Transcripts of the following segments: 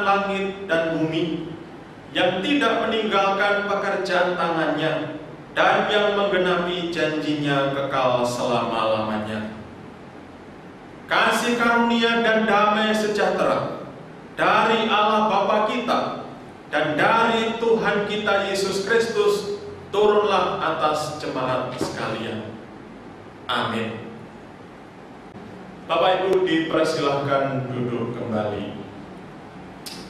langit dan bumi, yang tidak meninggalkan pekerjaan tangannya, dan yang menggenapi janjinya kekal selama-lamanya. Kasih karunia dan damai sejahtera dari Allah Bapa kita dan dari Tuhan kita Yesus Kristus turunlah atas jemaat sekalian. Amin. Bapak Ibu dipersilahkan duduk kembali.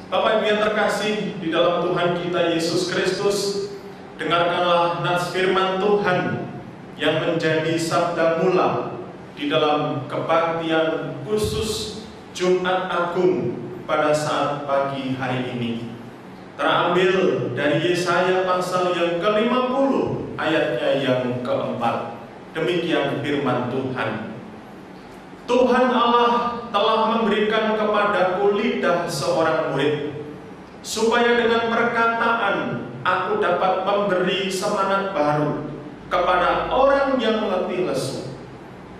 Bapak Ibu yang terkasih di dalam Tuhan kita Yesus Kristus, dengarkanlah nas firman Tuhan yang menjadi sabda mula di dalam kebaktian khusus Jumat Agung pada saat pagi hari ini. Terambil dari Yesaya pasal yang ke-50 ayatnya yang keempat. Demikian firman Tuhan. Tuhan Allah telah memberikan kepadaku lidah seorang murid, supaya dengan perkataan aku dapat memberi semangat baru kepada orang yang letih lesu.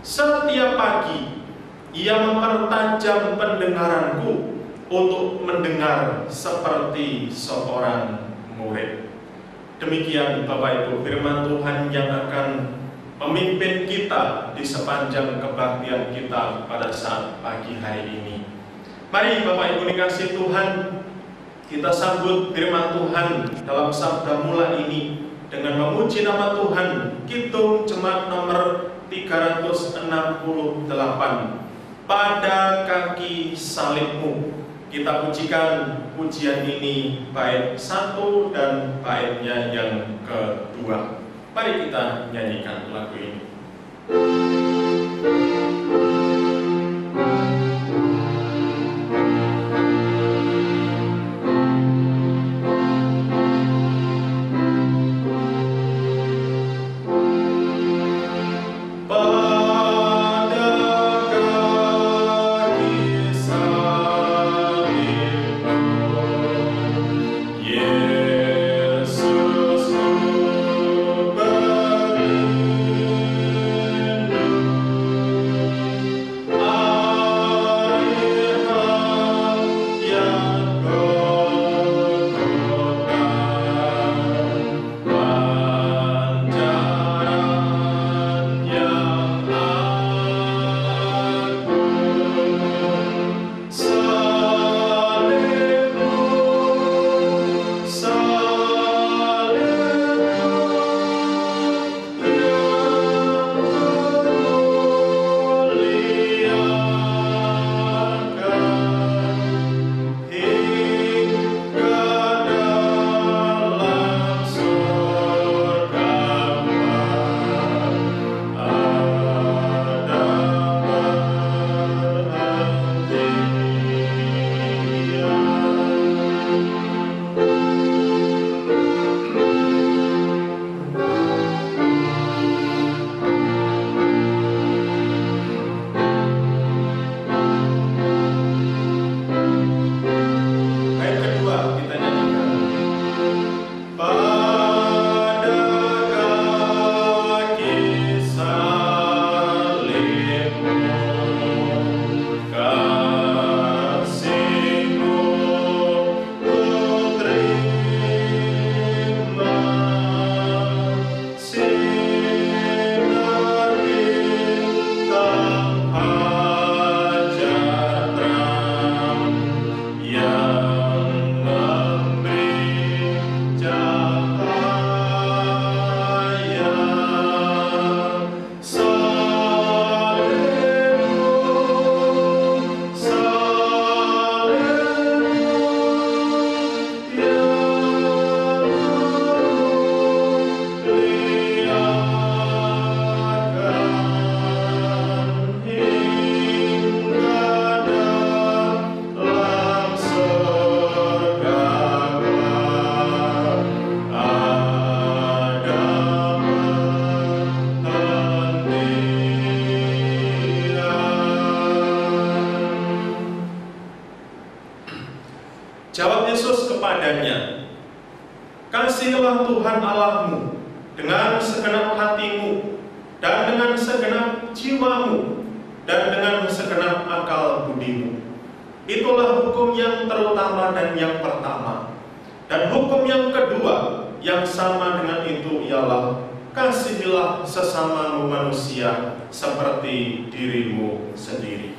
Setiap pagi ia mempertajam pendengaranku untuk mendengar seperti seorang murid. Demikian Bapak Ibu firman Tuhan yang akan memimpin kita di sepanjang kebaktian kita pada saat pagi hari ini. Mari Bapak Ibu dikasih Tuhan, kita sambut firman Tuhan dalam sabda mula ini dengan memuji nama Tuhan. Kidung Jemaat nomor 368, pada kaki salibmu. Kita pujikan pujian ini bait 1 dan baitnya yang kedua. Mari kita nyanyikan lagu ini. Jawab Yesus kepadanya, "Kasihilah Tuhan Allahmu dengan segenap hatimu, dan dengan segenap jiwamu, dan dengan segenap akal budimu. Itulah hukum yang terutama dan yang pertama. Dan hukum yang kedua yang sama dengan itu ialah kasihilah sesamamu manusia seperti dirimu sendiri.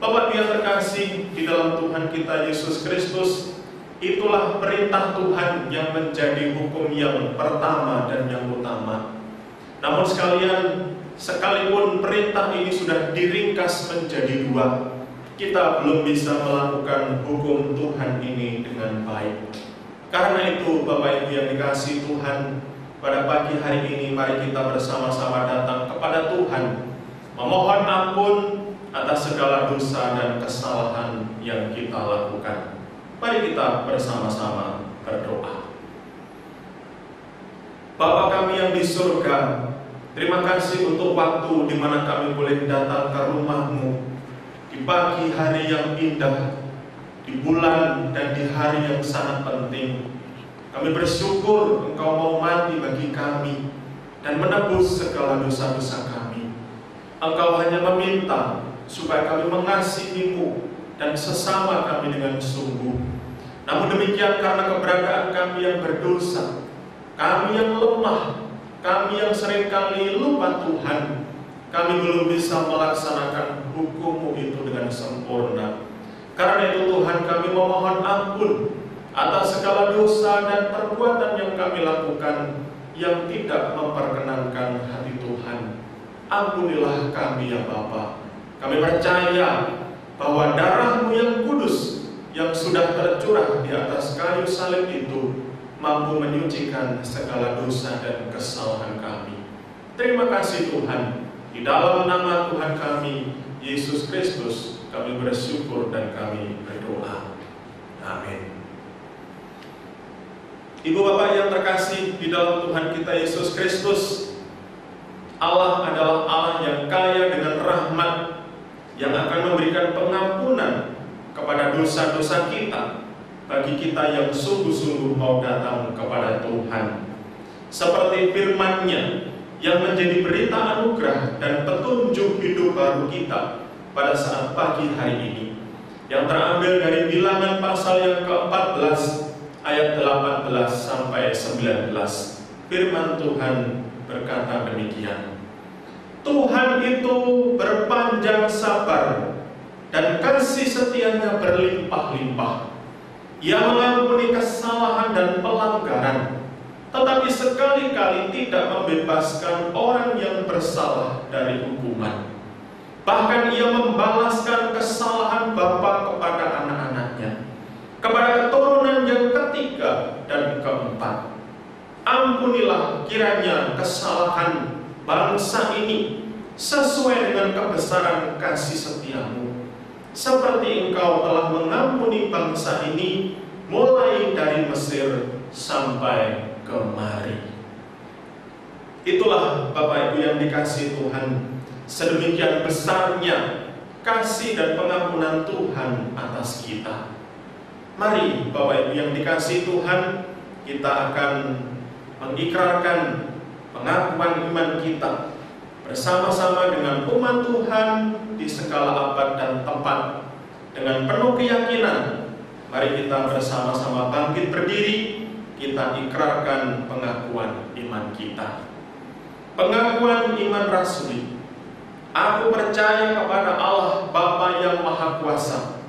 Bapak yang terkasih di dalam Tuhan kita Yesus Kristus, itulah perintah Tuhan yang menjadi hukum yang pertama dan yang utama. Namun sekalian, sekalipun perintah ini sudah diringkas menjadi dua, kita belum bisa melakukan hukum Tuhan ini dengan baik. Karena itu, Bapak Ibu yang dikasihi Tuhan, pada pagi hari ini mari kita bersama-sama datang kepada Tuhan, memohon ampun atas segala dosa dan kesalahan yang kita lakukan. Mari kita bersama-sama berdoa. Bapa kami yang di surga, terima kasih untuk waktu di mana kami boleh datang ke rumah-Mu di pagi hari yang indah, di bulan dan di hari yang sangat penting. Kami bersyukur Engkau mau mati bagi kami dan menebus segala dosa-dosa kami. Engkau hanya meminta supaya kami mengasihi-Mu dan sesama kami dengan sungguh. Namun demikian, karena keberadaan kami yang berdosa, kami yang lemah, kami yang seringkali lupa Tuhan, kami belum bisa melaksanakan hukum-Mu itu dengan sempurna. Karena itu Tuhan, kami memohon ampun atas segala dosa dan perbuatan yang kami lakukan yang tidak memperkenankan hati Tuhan. Ampunilah kami ya Bapa. Kami percaya bahwa darah-Mu yang kudus yang sudah tercurah di atas kayu salib itu mampu menyucikan segala dosa dan kesalahan kami. Terima kasih Tuhan. Di dalam nama Tuhan kami, Yesus Kristus, kami bersyukur dan kami berdoa. Amin. Ibu bapak yang terkasih di dalam Tuhan kita Yesus Kristus, Allah adalah Allah yang kaya dengan rahmat, yang akan memberikan pengampunan kepada dosa-dosa kita bagi kita yang sungguh-sungguh mau datang kepada Tuhan. Seperti firman-Nya yang menjadi berita anugerah dan petunjuk hidup baru kita pada saat pagi hari ini, yang terambil dari Bilangan pasal yang ke-14 ayat 18 sampai 19. Firman Tuhan berkata demikian: Tuhan itu berpanjang sabar dan kasih setia-Nya berlimpah-limpah. Ia mengampuni kesalahan dan pelanggaran, tetapi sekali-kali tidak membebaskan orang yang bersalah dari hukuman. Bahkan Ia membalaskan kesalahan bapa kepada anak-anaknya, kepada keturunan yang ketiga dan keempat. Ampunilah kiranya kesalahan bangsa ini sesuai dengan kebesaran kasih setia-Mu, seperti Engkau telah mengampuni bangsa ini mulai dari Mesir sampai kemari. Itulah Bapak Ibu yang dikasihi Tuhan, sedemikian besarnya kasih dan pengampunan Tuhan atas kita. Mari Bapak Ibu yang dikasihi Tuhan, kita akan mengikrarkan pengakuan iman kita bersama-sama dengan umat Tuhan di segala abad dan tempat. Dengan penuh keyakinan, mari kita bersama-sama bangkit berdiri, kita ikrarkan pengakuan iman kita. Pengakuan iman rasuli. Aku percaya kepada Allah Bapa yang Maha Kuasa,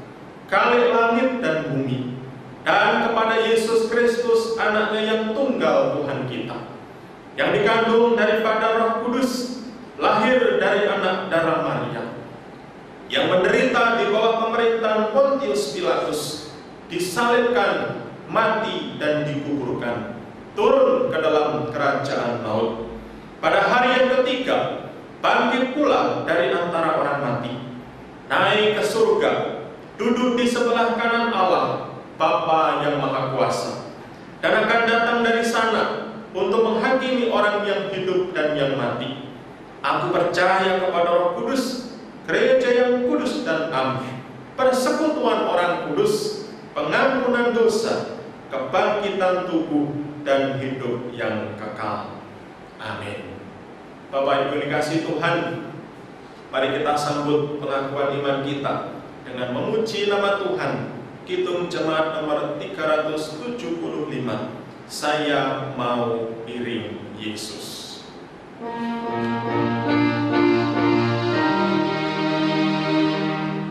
Khalik langit dan bumi, dan kepada Yesus Kristus, Anak-Nya yang tunggal Tuhan kita, yang dikandung daripada Roh Kudus, lahir dari anak darah Maria, yang menderita di bawah pemerintahan Pontius Pilatus, disalibkan, mati dan dikuburkan, turun ke dalam kerajaan maut. Pada hari yang ketiga, bangkit pula dari antara orang mati, naik ke surga, duduk di sebelah kanan Allah, Bapa yang Maha Kuasa, dan akan datang dari sana untuk menghakimi orang yang hidup dan yang mati. Aku percaya kepada Roh Kudus, gereja yang kudus dan am, persekutuan orang kudus, pengampunan dosa, kebangkitan tubuh, dan hidup yang kekal. Amin. Bapak Ibu dikasihi Tuhan, mari kita sambut pengakuan iman kita dengan memuji nama Tuhan. Kidung Jemaat nomor 375, Saya Mau Iring Yesus.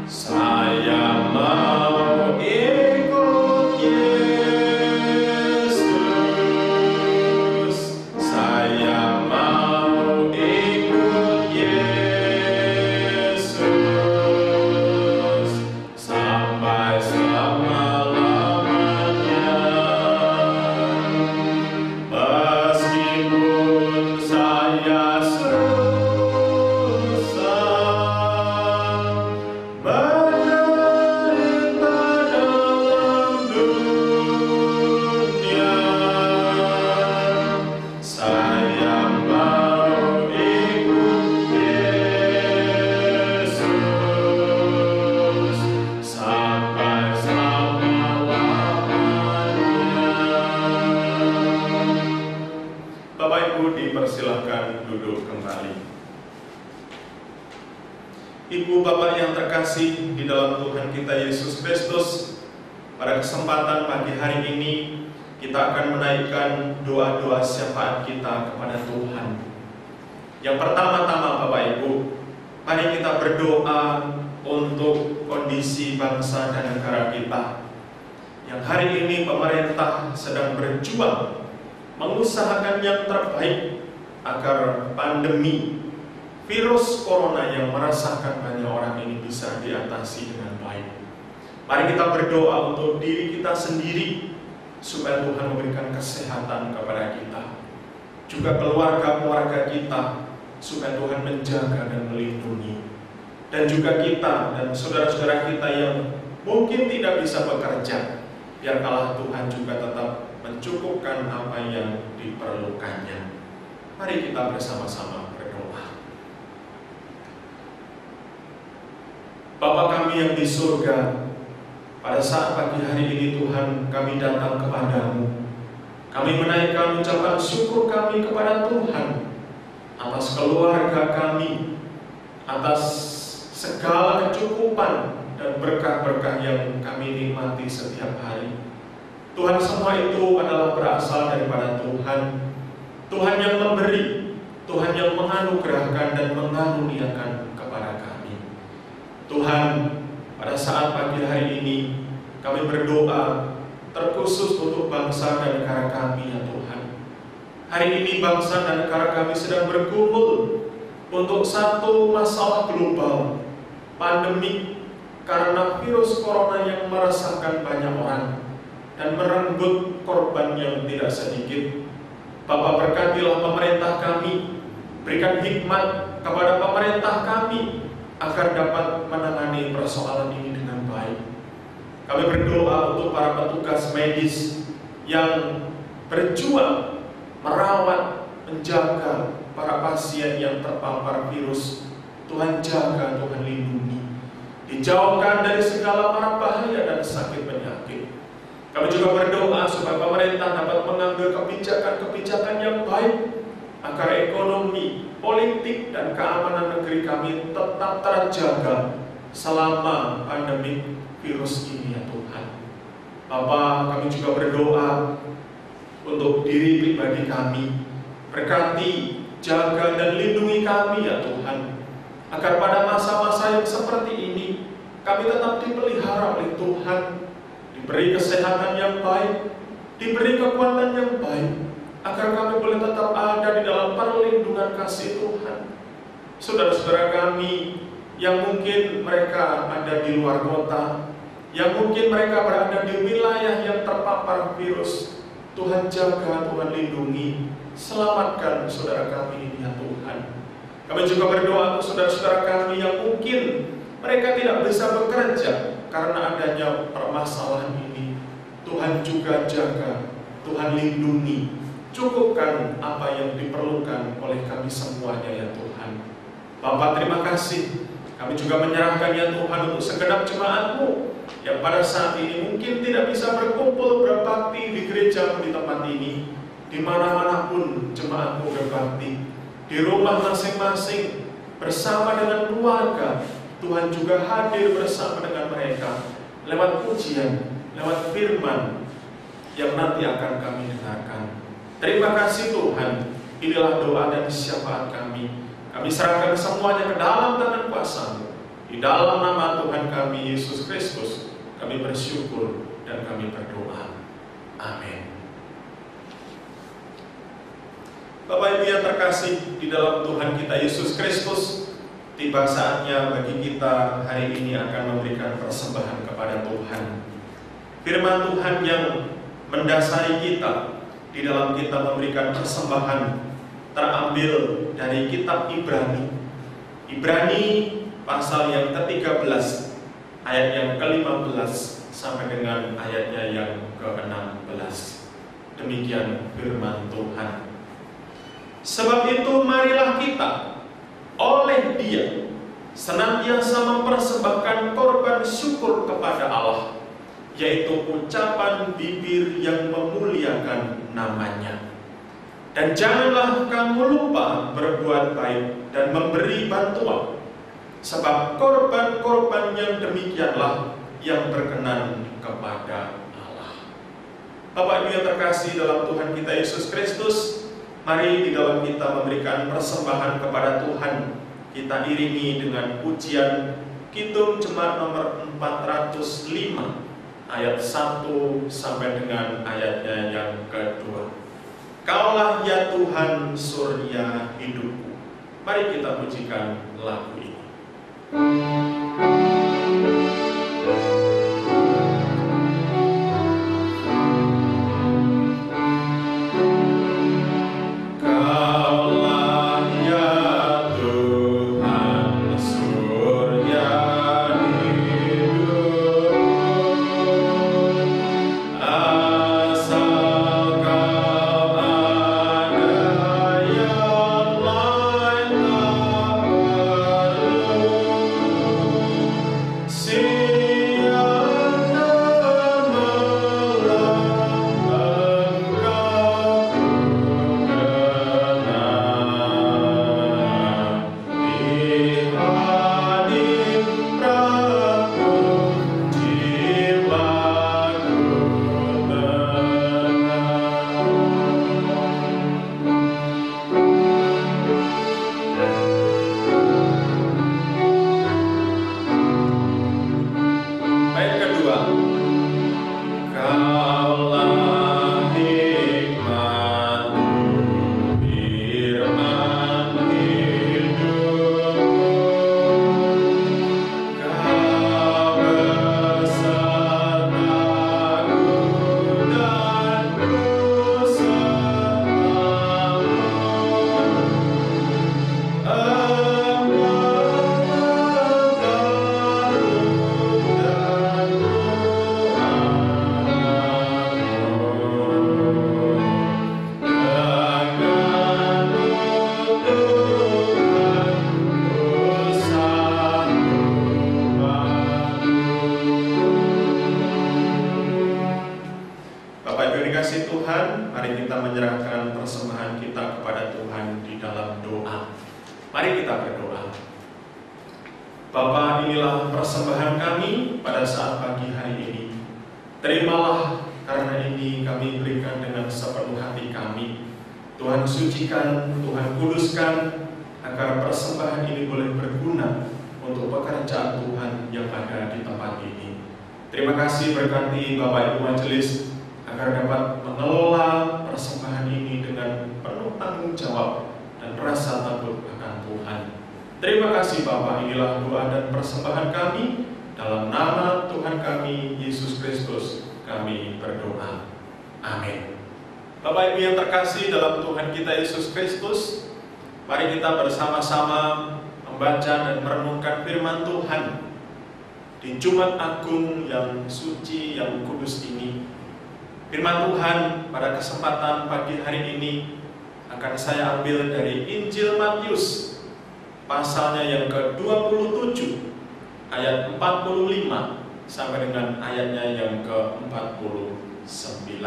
Saya mau ikut Yesus, saya mau ikut Yesus sampai selama-lamanya. Meskipun saya susah menderita dalam dunia, saya mau ikut Yesus sampai selama-lamanya. Bapak Ibu dipersilahkan duduk kembali. Ibu Bapak yang terkasih di dalam Tuhan kita Yesus Kristus, pada kesempatan pagi hari ini kita akan menaikkan doa-doa syafaat kita kepada Tuhan. Yang pertama-tama Bapak Ibu, mari kita berdoa untuk kondisi bangsa dan negara kita, yang hari ini pemerintah sedang berjuang mengusahakan yang terbaik agar pandemi virus corona yang meresahkan banyak orang ini bisa diatasi dengan baik. Mari kita berdoa untuk diri kita sendiri, supaya Tuhan memberikan kesehatan kepada kita, juga keluarga-keluarga kita, supaya Tuhan menjaga dan melindungi, dan juga kita dan saudara-saudara kita yang mungkin tidak bisa bekerja, biarkanlah Tuhan juga tetap mencukupkan apa yang diperlukannya. Mari kita bersama-sama berdoa. Bapa kami yang di surga, pada saat pagi hari ini Tuhan, kami datang kepadamu. Kami menaikkan ucapan syukur kami kepada Tuhan atas keluarga kami, atas segala kecukupan dan berkah-berkah yang kami nikmati setiap hari. Tuhan, semua itu adalah berasal daripada Tuhan. Tuhan yang memberi, Tuhan yang menganugerahkan dan mengaruniakan kepada kami. Tuhan, pada saat pagi hari ini kami berdoa terkhusus untuk bangsa dan negara kami ya Tuhan. Hari ini bangsa dan negara kami sedang bergumul untuk satu masalah global, pandemi, karena virus corona yang meresahkan banyak orang dan merenggut korban yang tidak sedikit. Bapa, berkatilah pemerintah kami, berikan hikmat kepada pemerintah kami agar dapat menangani persoalan ini dengan baik. Kami berdoa untuk para petugas medis yang berjuang merawat, menjaga para pasien yang terpapar virus. Tuhan jaga, Tuhan lindungi, dijauhkan dari segala mara bahaya dan sakit penyakit. Kami juga berdoa supaya pemerintah dapat mengambil kebijakan-kebijakan yang baik agar ekonomi, politik, dan keamanan negeri kami tetap terjaga selama pandemi virus ini ya Tuhan. Bapa, kami juga berdoa untuk diri pribadi kami. Berkati, jaga, dan lindungi kami ya Tuhan, agar pada masa-masa yang seperti ini kami tetap dipelihara oleh Tuhan, diberi kesehatan yang baik, diberi kekuatan yang baik, agar kami boleh tetap ada di dalam perlindungan kasih Tuhan. Saudara-saudara kami yang mungkin mereka ada di luar kota, yang mungkin mereka berada di wilayah yang terpapar virus, Tuhan jaga, Tuhan lindungi, selamatkan saudara kami ini ya Tuhan. Kami juga berdoa untuk saudara-saudara kami yang mungkin mereka tidak bisa bekerja karena adanya permasalahan ini. Tuhan juga jaga, Tuhan lindungi, cukupkan apa yang diperlukan oleh kami semuanya ya Tuhan. Bapa, terima kasih. Kami juga menyerahkan ya Tuhan untuk segenap jemaat-Mu yang pada saat ini mungkin tidak bisa berkumpul berbakti di gereja di tempat ini. Di mana-mana pun jemaat-Mu berbakti, di rumah masing-masing, bersama dengan keluarga. Tuhan juga hadir bersama dengan mereka lewat pujian, lewat firman yang nanti akan kami dengarkan. Terima kasih Tuhan. Inilah doa dan syafaat kami. Kami serahkan semuanya ke dalam tangan kuasa-Mu. Di dalam nama Tuhan kami Yesus Kristus, kami bersyukur dan kami berdoa. Amin. Bapak Ibu yang terkasih di dalam Tuhan kita Yesus Kristus, tiba saatnya bagi kita hari ini akan memberikan persembahan kepada Tuhan. Firman Tuhan yang mendasari kita di dalam kita memberikan persembahan terambil dari kitab Ibrani. Ibrani pasal yang ke-13 ayat yang ke-15 sampai dengan ayatnya yang ke-16. Demikian firman Tuhan. Sebab itu marilah kita oleh Dia senantiasa mempersembahkan korban syukur kepada Allah, yaitu ucapan bibir yang memuliakan nama-Nya. Dan janganlah kamu lupa berbuat baik dan memberi bantuan, sebab korban-korban yang demikianlah yang berkenan kepada Allah. Bapak Ibu yang terkasih dalam Tuhan kita Yesus Kristus, mari di dalam kita memberikan persembahan kepada Tuhan, kita iringi dengan pujian Kidung Jemaat nomor 405 ayat 1 sampai dengan ayatnya yang kedua. Kaulah ya Tuhan surya hidupku. Mari kita pujikan lagu ini. Terima kasih berkati Bapak Ibu Majelis agar dapat mengelola persembahan ini dengan penuh tanggung jawab dan rasa takut akan Tuhan. Terima kasih Bapak, inilah doa dan persembahan kami. Dalam nama Tuhan kami, Yesus Kristus, kami berdoa. Amin. Bapak Ibu yang terkasih dalam Tuhan kita Yesus Kristus, mari kita bersama-sama membaca dan merenungkan firman Tuhan di Jumat Agung yang suci, yang kudus ini. Firman Tuhan pada kesempatan pagi hari ini akan saya ambil dari Injil Matius, pasalnya yang ke-27, ayat 45 sampai dengan ayatnya yang ke-49.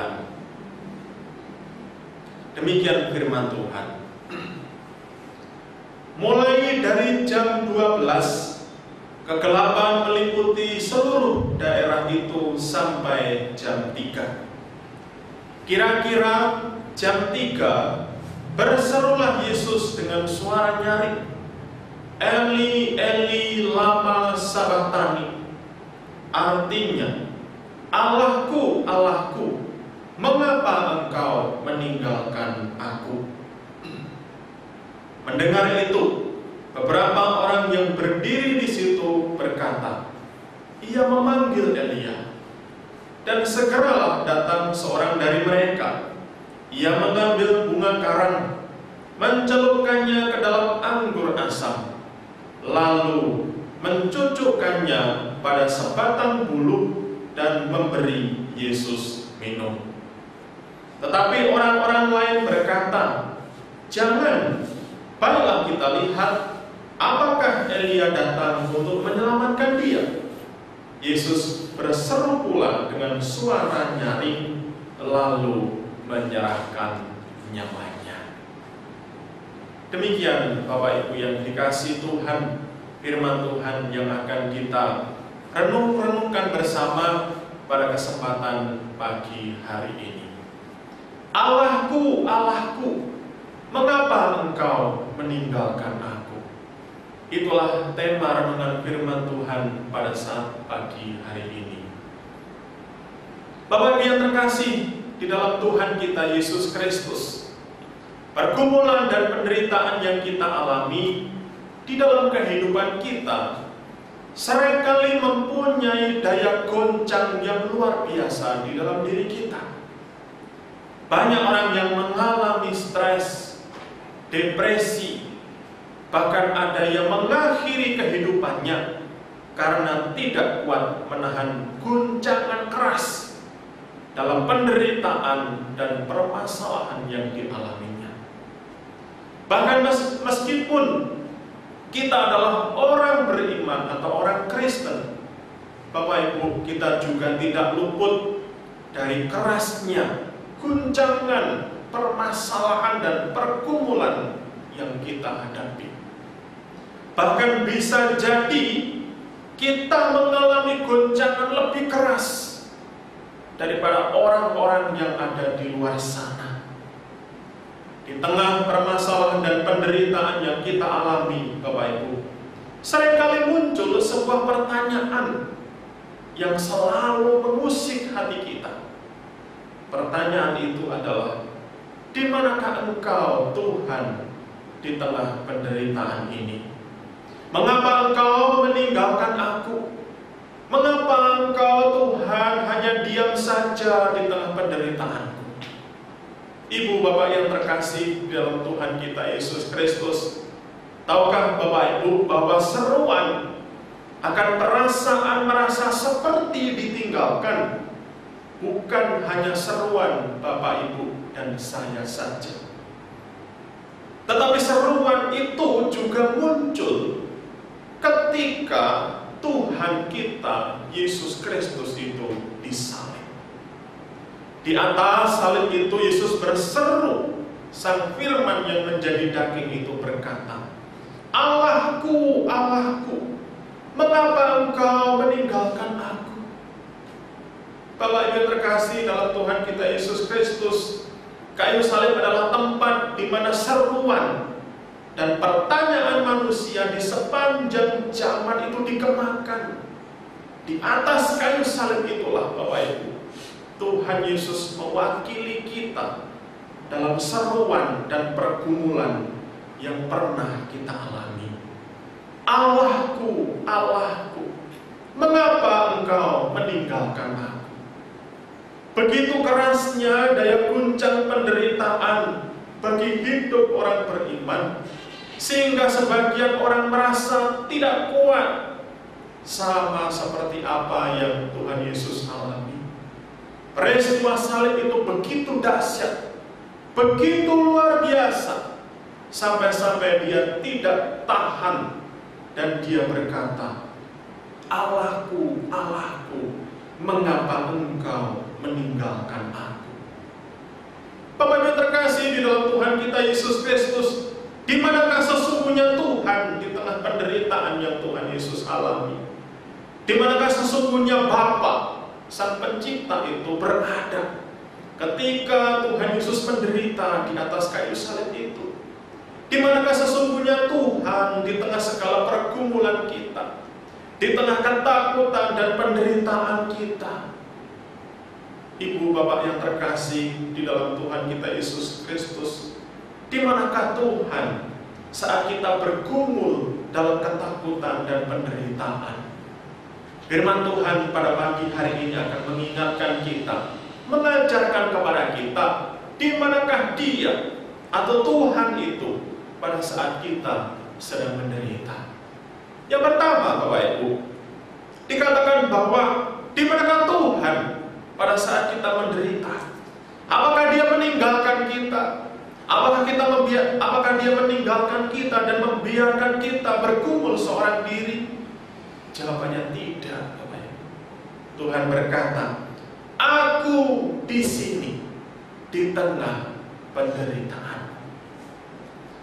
Demikian firman Tuhan. Mulai dari jam 12, Kegelapan meliputi seluruh daerah itu sampai jam 3. Kira-kira jam 3 berserulah Yesus dengan suara nyaring, Eli, Eli, lama sabachthani. Artinya, Allahku, Allahku, mengapa engkau meninggalkan aku? Mendengar itu, beberapa orang yang berdiri di situ berkata, ia memanggil Elia. Dan segeralah datang seorang dari mereka. Ia mengambil bunga karang, mencelupkannya ke dalam anggur asam, lalu mencucukkannya pada sebatang bulu dan memberi Yesus minum. Tetapi orang-orang lain berkata, jangan, baiklah kita lihat apakah Elia datang untuk menyelamatkan dia. Yesus berseru pula dengan suara nyaring, lalu menyerahkan nyawanya. Demikian Bapak Ibu yang dikasihi Tuhan, firman Tuhan yang akan kita renungkan bersama pada kesempatan pagi hari ini. Allahku, Allahku, mengapa engkau meninggalkan aku? Itulah tema renungan firman Tuhan pada saat pagi hari ini. Bapak Ibu yang terkasih di dalam Tuhan kita Yesus Kristus, pergumulan dan penderitaan yang kita alami di dalam kehidupan kita seringkali mempunyai daya goncang yang luar biasa di dalam diri kita. Banyak orang yang mengalami stres, depresi, bahkan ada yang mengakhiri kehidupannya karena tidak kuat menahan guncangan keras dalam penderitaan dan permasalahan yang dialaminya. Bahkan meskipun kita adalah orang beriman atau orang Kristen, Bapak Ibu, kita juga tidak luput dari kerasnya guncangan, permasalahan dan pergumulan yang kita hadapi. Bahkan bisa jadi kita mengalami goncangan lebih keras daripada orang-orang yang ada di luar sana. Di tengah permasalahan dan penderitaan yang kita alami, Bapak Ibu, seringkali muncul sebuah pertanyaan yang selalu mengusik hati kita. Pertanyaan itu adalah, di manakah engkau Tuhan di tengah penderitaan ini? Mengapa engkau meninggalkan aku? Mengapa engkau Tuhan hanya diam saja di tengah penderitaanku? Ibu bapak yang terkasih dalam Tuhan kita Yesus Kristus, tahukah Bapak Ibu bahwa seruan akan perasaan merasa seperti ditinggalkan bukan hanya seruan Bapak Ibu dan saya saja, tetapi seruan itu juga muncul ketika Tuhan kita Yesus Kristus itu disalib. Di atas salib itu Yesus berseru, sang firman yang menjadi daging itu berkata, Allahku, Allahku, mengapa engkau meninggalkan aku? Bapak Ibu terkasih dalam Tuhan kita Yesus Kristus, kayu salib adalah tempat di mana seruan dan pertanyaan manusia di sepanjang zaman itu dikemukakan. Di atas kayu salib itulah Bapak Ibu, Tuhan Yesus mewakili kita dalam seruan dan pergumulan yang pernah kita alami. Allahku, Allahku, mengapa engkau meninggalkan aku? Begitu kerasnya daya guncang penderitaan bagi hidup orang beriman, sehingga sebagian orang merasa tidak kuat, sama seperti apa yang Tuhan Yesus alami. Peristiwa salib itu begitu dahsyat, begitu luar biasa, sampai-sampai dia tidak tahan dan dia berkata, Allahku, Allahku, mengapa engkau meninggalkan aku? Bapak Ibu terkasih di dalam Tuhan kita Yesus Kristus, di manakah sesungguhnya Tuhan di tengah penderitaan yang Tuhan Yesus alami? Di manakah sesungguhnya Bapa, Sang Pencipta itu berada ketika Tuhan Yesus menderita di atas kayu salib itu? Di manakah sesungguhnya Tuhan di tengah segala pergumulan kita, di tengah ketakutan dan penderitaan kita? Ibu bapak yang terkasih di dalam Tuhan kita Yesus Kristus, di manakah Tuhan saat kita bergumul dalam ketakutan dan penderitaan? Firman Tuhan pada pagi hari ini akan mengingatkan kita, mengajarkan kepada kita di manakah Dia atau Tuhan itu pada saat kita sedang menderita. Yang pertama, Bapak Ibu, dikatakan bahwa di manakah Tuhan pada saat kita menderita? Apakah Dia meninggalkan kita? Apakah Dia meninggalkan kita dan membiarkan kita bergumul seorang diri? Jawabannya tidak, Bapak Ibu. Tuhan berkata, "Aku di sini di tengah penderitaan."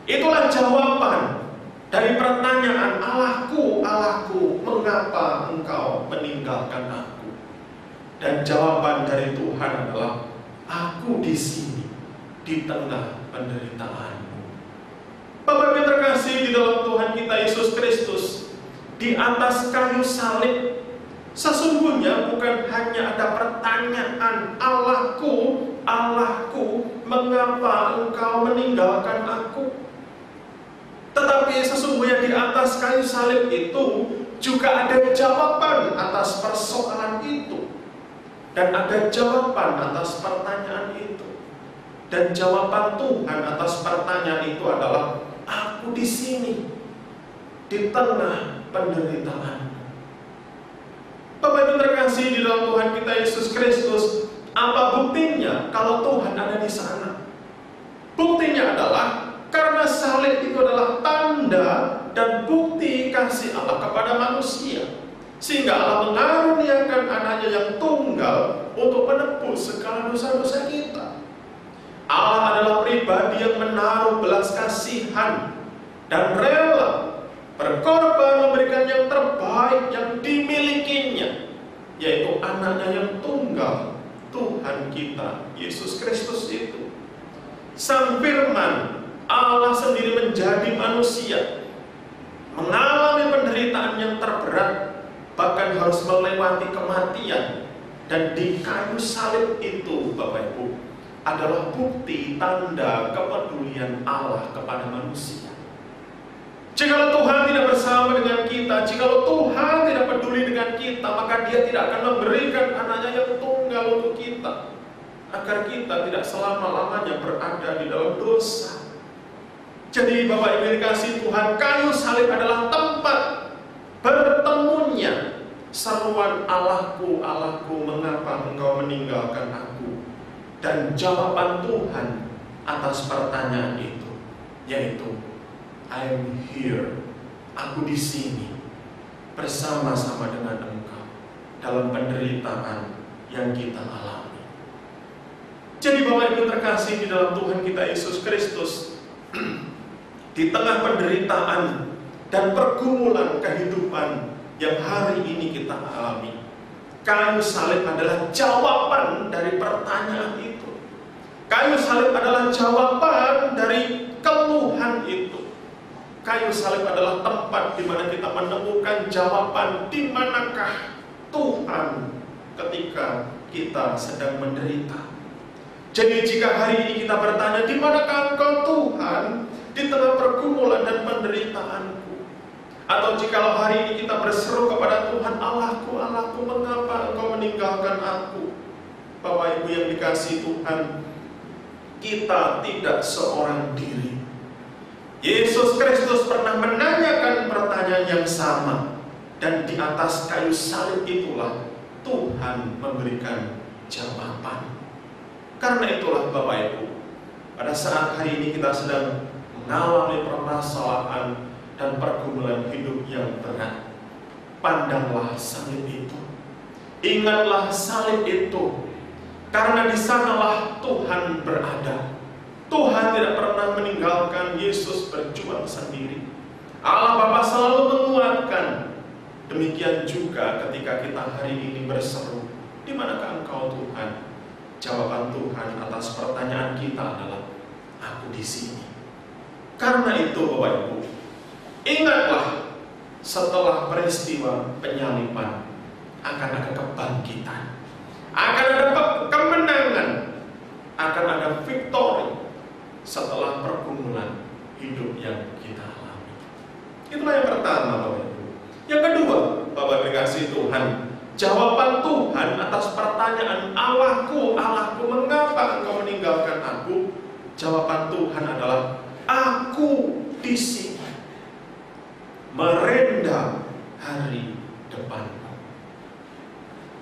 Itulah jawaban dari pertanyaan, "Allahku, Allahku, mengapa Engkau meninggalkan aku?" Dan jawaban dari Tuhan adalah, "Aku di sini di tengah penderitaanmu." Bapak Ibu terkasih di dalam Tuhan kita Yesus Kristus, di atas kayu salib sesungguhnya bukan hanya ada pertanyaan, "Allahku, Allahku, mengapa Engkau meninggalkan aku?" Tetapi sesungguhnya di atas kayu salib itu juga ada jawaban atas persoalan itu, dan ada jawaban atas pertanyaan itu. Dan jawaban Tuhan atas pertanyaan itu adalah, "Aku di sini di tengah penderitaan." Bapak Ibu terkasih di dalam Tuhan kita Yesus Kristus, apa buktinya kalau Tuhan ada di sana? Buktinya adalah karena salib itu adalah tanda dan bukti kasih Allah kepada manusia, sehingga Allah mengaruniakan anaknya yang tunggal untuk menebus segala dosa-dosa kita. Allah adalah pribadi yang menaruh belas kasihan dan rela berkorban memberikan yang terbaik yang dimilikinya, yaitu anaknya yang tunggal, Tuhan kita Yesus Kristus itu. Sang Firman Allah sendiri menjadi manusia, mengalami penderitaan yang terberat, bahkan harus melewati kematian. Dan di kayu salib itu, Bapak Ibu, adalah bukti tanda kepedulian Allah kepada manusia. Jikalau Tuhan tidak bersama dengan kita, jikalau Tuhan tidak peduli dengan kita, maka Dia tidak akan memberikan anaknya yang tunggal untuk kita, agar kita tidak selama-lamanya berada di dalam dosa. Jadi Bapak Ibu dikasih Tuhan, kayu salib adalah tempat bertemunya seruan, "Allahku, Allahku, mengapa Engkau meninggalkan aku?" Dan jawaban Tuhan atas pertanyaan itu, yaitu, "I am here." Aku di sini bersama-sama dengan Engkau dalam penderitaan yang kita alami. Jadi Bapak Ibu terkasih di dalam Tuhan kita Yesus Kristus, di tengah penderitaan dan pergumulan kehidupan yang hari ini kita alami, kayu salib adalah jawaban dari pertanyaan itu. Kayu salib adalah jawaban dari keluhan itu. Kayu salib adalah tempat di mana kita menemukan jawaban di manakah Tuhan ketika kita sedang menderita. Jadi jika hari ini kita bertanya, "Di manakah Engkau Tuhan di tengah pergumulan dan penderitaanku?" Atau jikalau hari ini kita berseru kepada Tuhan, "Allahku, Allahku, mengapa Engkau meninggalkan aku?" Bapak Ibu yang dikasihi Tuhan, kita tidak seorang diri. Yesus Kristus pernah menanyakan pertanyaan yang sama, dan di atas kayu salib itulah Tuhan memberikan jawaban. Karena itulah Bapak Ibu, pada saat hari ini kita sedang mengalami permasalahan dan pergumulan hidup yang berat, pandanglah salib itu, ingatlah salib itu, karena di sanalah Tuhan berada. Tuhan tidak pernah meninggalkan Yesus berjuang sendiri. Allah Bapa selalu menguatkan. Demikian juga ketika kita hari ini berseru, di manakah Engkau Tuhan? Jawaban Tuhan atas pertanyaan kita adalah, aku di sini. Karena itu Bapak Ibu, ingatlah setelah peristiwa penyaliban akan ada kebangkitan, akan ada kemenangan, akan ada victory setelah pergumulan hidup yang kita alami. Itulah yang pertama Bapak Ibu. Yang kedua, Bapak Ibu kasih Tuhan, jawaban Tuhan atas pertanyaan Allahku, Allahku, mengapa Engkau meninggalkan aku? Jawaban Tuhan adalah, aku di sini, merenda hari depanmu.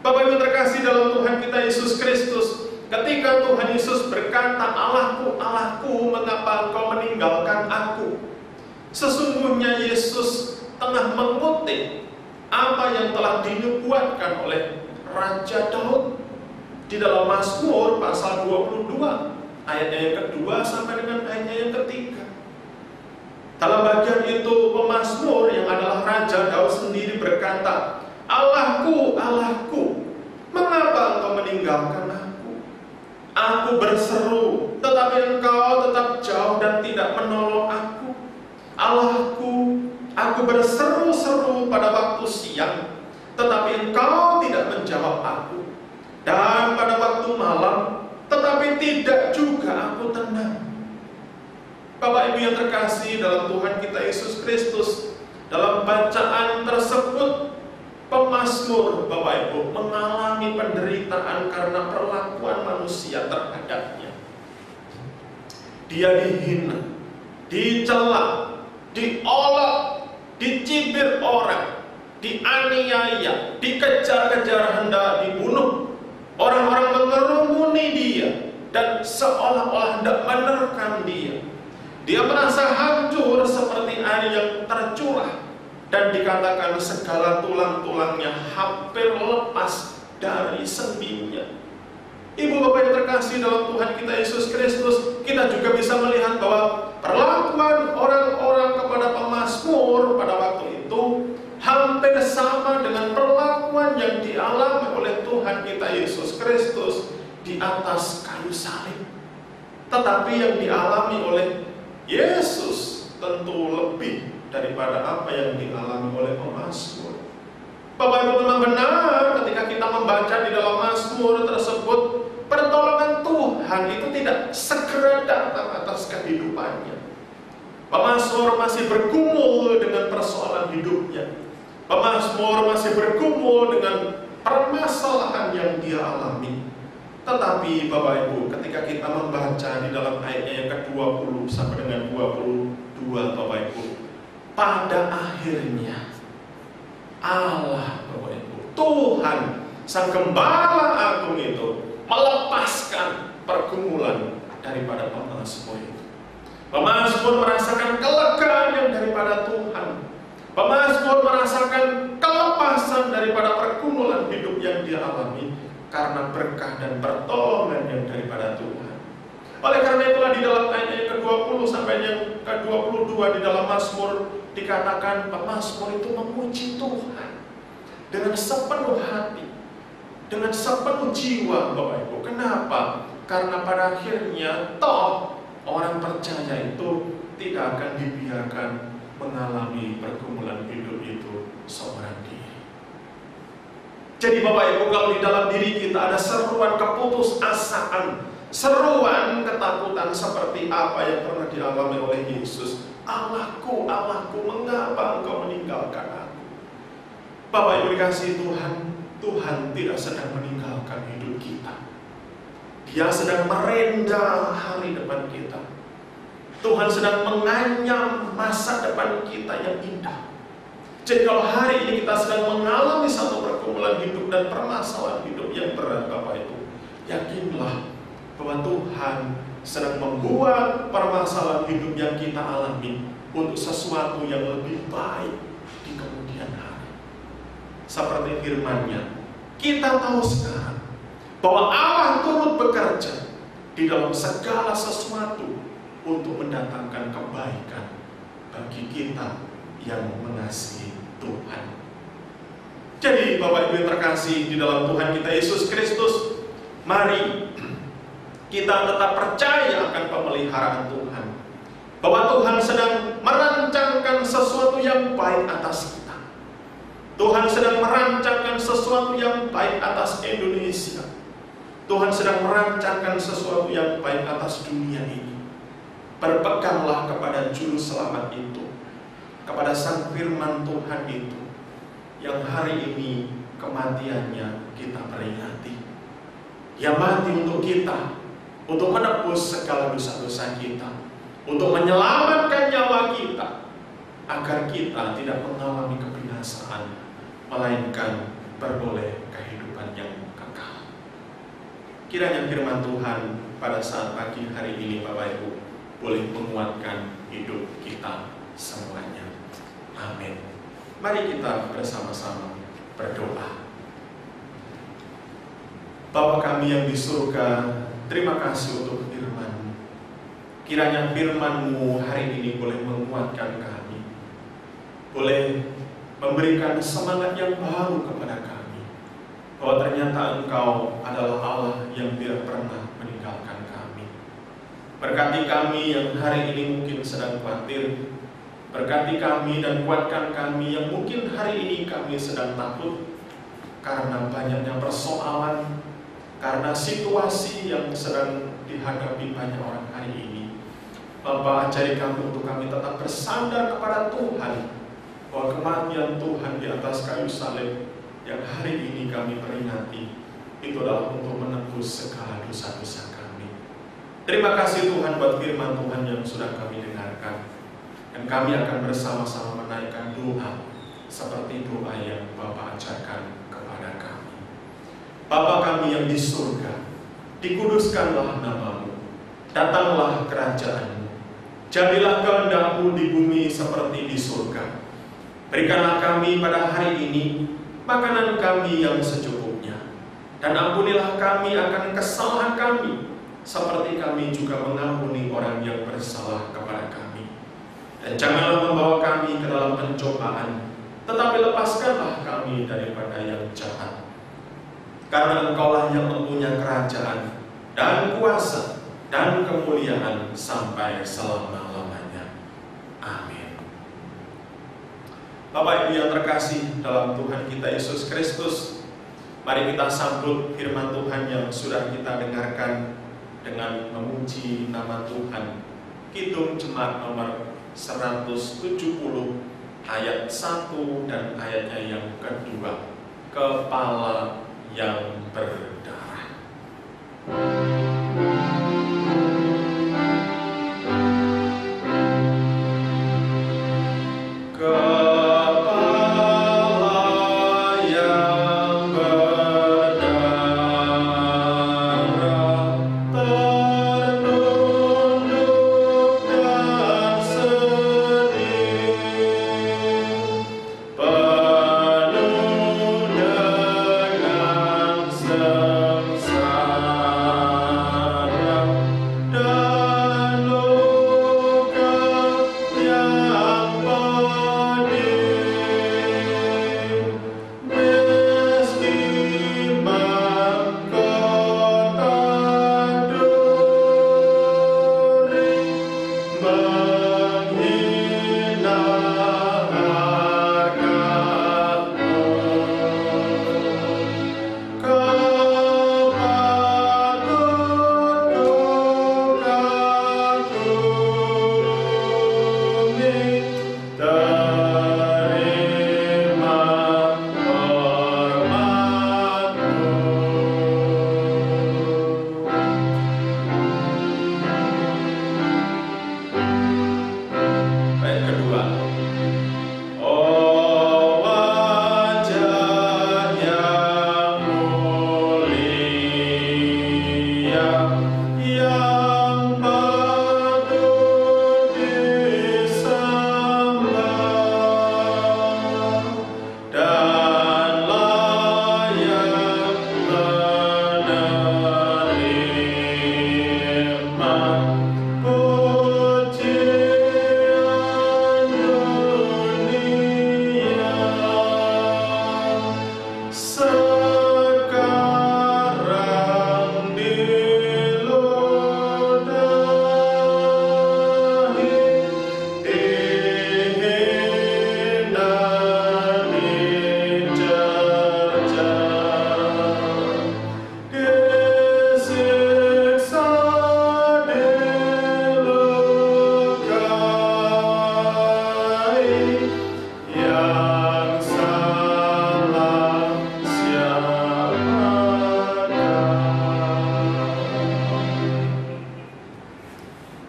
Bapak Ibu terkasih dalam Tuhan kita Yesus Kristus, ketika Tuhan Yesus berkata, Allahku, Allahku, mengapa Engkau meninggalkan aku? Sesungguhnya Yesus tengah mengutip apa yang telah dinubuatkan oleh Raja Daud di dalam Mazmur pasal 22 ayatnya yang kedua sampai dengan ayatnya yang ketiga. Dalam bagian itu pemazmur yang adalah Raja Daud sendiri berkata, Allahku, Allahku, mengapa Engkau meninggalkan aku? Aku berseru, tetapi Engkau tetap jauh dan tidak menolong aku. Allahku, aku berseru-seru pada waktu siang, tetapi Engkau tidak menjawab aku. Dan pada waktu malam, tetapi tidak juga aku tenang. Bapak Ibu yang terkasih dalam Tuhan kita Yesus Kristus, dalam bacaan tersebut, pemazmur Bapak Ibu mengalami penderitaan karena perlakuan manusia terhadapnya. Dia dihina, dicela, diolok, dicibir orang, dianiaya, dikejar-kejar hendak dibunuh. Orang-orang mengerumuni dia dan seolah-olah hendak menerkam dia. Dia merasa hancur seperti air yang tercurah, dan dikatakan segala tulang-tulangnya hampir lepas dari sendinya. Ibu Bapak yang terkasih dalam Tuhan kita Yesus Kristus, kita juga bisa melihat bahwa perlakuan orang-orang kepada pemazmur pada waktu itu hampir sama dengan perlakuan yang dialami oleh Tuhan kita Yesus Kristus di atas kayu salib. Tetapi yang dialami oleh Yesus tentu lebih daripada apa yang dialami oleh pemazmur. Bapak Ibu, memang benar ketika kita membaca di dalam Mazmur tersebut, pertolongan Tuhan itu tidak segera datang atas kehidupannya. Pemazmur masih bergumul dengan persoalan hidupnya. Pemazmur masih bergumul dengan permasalahan yang dia alami. Tetapi Bapak Ibu, ketika kita membaca di dalam ayatnya yang ke-20 sampai dengan 22, Bapak Ibu, pada akhirnya Allah, Bapak Ibu, Tuhan Sang Gembala Agung itu melepaskan pergumulan daripada pemazmur itu. Pemazmur merasakan kelegaan yang daripada Tuhan. Pemazmur merasakan kelepasan daripada pergumulan hidup yang dia alami karena berkah dan pertolongan yang daripada Tuhan. Oleh karena itulah di dalam ayat yang ke-20 sampai yang ke-22 di dalam Mazmur dikatakan pemazmur itu memuji Tuhan dengan sepenuh hati, dengan sepenuh jiwa, Bapak Ibu. Kenapa? Karena pada akhirnya toh orang percaya itu tidak akan dibiarkan mengalami pergumulan hidup itu seorang diri. Jadi Bapak Ibu, kalau di dalam diri kita ada seruan keputusasaan, seruan ketakutan seperti apa yang pernah dialami oleh Yesus, Allahku, Allahku, mengapa Engkau meninggalkan aku? Bapak Ibu dikasihi Tuhan, Tuhan tidak sedang meninggalkan hidup kita. Dia sedang merenda hari depan kita. Tuhan sedang menganyam masa depan kita yang indah. Jadi kalau hari ini kita sedang mengalami satu pergumulan hidup dan permasalahan hidup yang berat, Bapak Ibu, yakinlah bahwa Tuhan sedang membuat permasalahan hidup yang kita alami untuk sesuatu yang lebih baik di kemudian hari. Seperti firman-Nya, kita tahu sekarang bahwa Allah turut bekerja di dalam segala sesuatu untuk mendatangkan kebaikan bagi kita yang mengasihi Tuhan. Jadi Bapak Ibu yang terkasih di dalam Tuhan kita Yesus Kristus, mari kita tetap percaya akan pemeliharaan Tuhan, bahwa Tuhan sedang merancangkan sesuatu yang baik atas kita. Tuhan sedang merancangkan sesuatu yang baik atas Indonesia. Tuhan sedang merancangkan sesuatu yang baik atas dunia ini. Berpeganglah kepada juru selamat itu, kepada sang firman Tuhan itu, yang hari ini kematiannya kita peringati. Yang mati untuk kita, untuk menebus segala dosa-dosa kita, untuk menyelamatkan nyawa kita, agar kita tidak mengalami kebinasaan, melainkan beroleh kehidupan yang kekal. Kiranya firman Tuhan pada saat pagi hari ini Bapak Ibu boleh menguatkan hidup kita semuanya. Amin. Mari kita bersama-sama berdoa. Bapa kami yang di surga, terima kasih untuk firman-Mu. Kiranya firman-Mu hari ini boleh menguatkan kami, boleh memberikan semangat yang baru kepada kami, bahwa ternyata Engkau adalah Allah yang tidak pernah meninggalkan kami. Berkati kami yang hari ini mungkin sedang khawatir, berkati kami dan kuatkan kami yang mungkin hari ini kami sedang takut karena banyaknya persoalan, karena situasi yang sedang dihadapi banyak orang hari ini. Bapa, ajari kami untuk kami tetap bersandar kepada Tuhan, bahwa kematian Tuhan di atas kayu salib yang hari ini kami peringati, itu adalah untuk menebus segala dosa-dosa kami. Terima kasih Tuhan buat firman Tuhan yang sudah kami dengarkan. Dan kami akan bersama-sama menaikkan doa seperti doa yang Bapa ajarkan kepada kami. Bapa kami yang di surga, dikuduskanlah nama-Mu, datanglah kerajaan-Mu, jadilah kehendak-Mu di bumi seperti di surga. Berikanlah kami pada hari ini makanan kami yang secukupnya, dan ampunilah kami akan kesalahan kami, seperti kami juga mengampuni orang yang bersalah kepada kami. Dan janganlah membawa kami ke dalam pencobaan, tetapi lepaskanlah kami daripada yang jahat. Karena Engkaulah yang mempunyai kerajaan dan kuasa dan kemuliaan sampai selama-lamanya. Amin. Bapak Ibu yang terkasih dalam Tuhan kita Yesus Kristus, mari kita sambut firman Tuhan yang sudah kita dengarkan dengan memuji nama Tuhan. Kidung Jemaat nomor 170 ayat 1 dan ayatnya yang kedua, kepala yang berdarah. Sengsara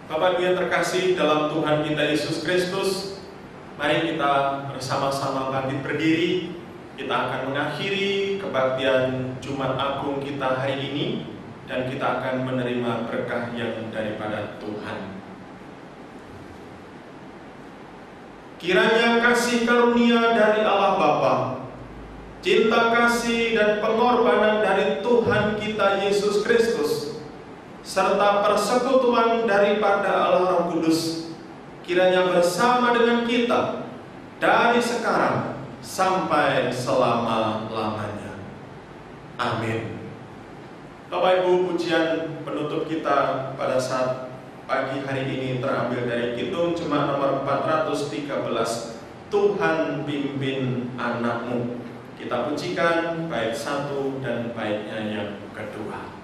Bapak Ibu yang terkasih dalam Tuhan kita Yesus Kristus, mari kita bersama-sama bangkit berdiri. Kita akan mengakhiri kebaktian Jumat Agung kita hari ini, dan kita akan menerima berkah yang daripada Tuhan. Kiranya kasih karunia dari Allah Bapa, cinta kasih dan pengorbanan dari Tuhan kita Yesus Kristus, serta persekutuan daripada Allah Roh Kudus, kiranya bersama dengan kita dari sekarang sampai selama-lamanya. Amin. Bapak Ibu, pujian penutup kita pada saat pagi hari ini terambil dari Kidung Jemaat nomor 413, Tuhan pimpin anakmu. Kita pujikan bait 1 dan baitnya yang kedua.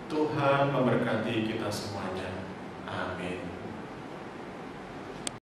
Tuhan memberkati kita semuanya. Amin.